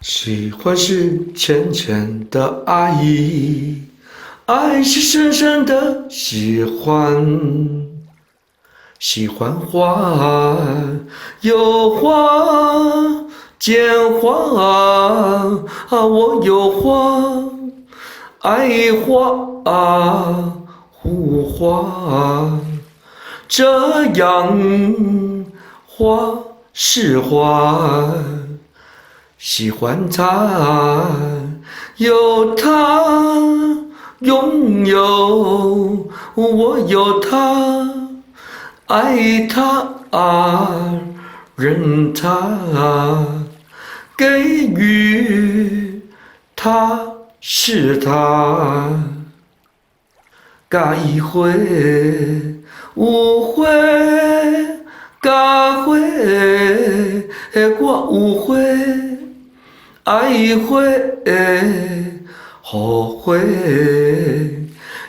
喜欢是浅浅的爱意，爱是深深的喜欢。喜欢花有花见花我有花，爱花护花，这样花是花。喜欢他，有他，拥有我有他，爱他，认他，给予他是他，假一回，有回，假回，我有回。爱会，后悔，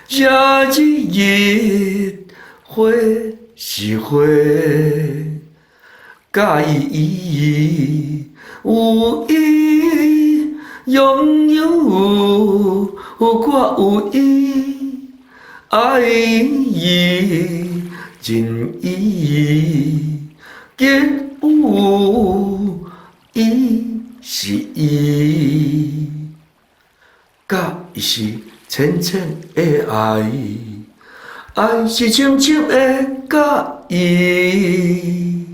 假记忆会是会，假意义有意，拥有我有意，爱意真意，结有意。是伊，甲伊是浅浅的爱，爱是深深的甲伊。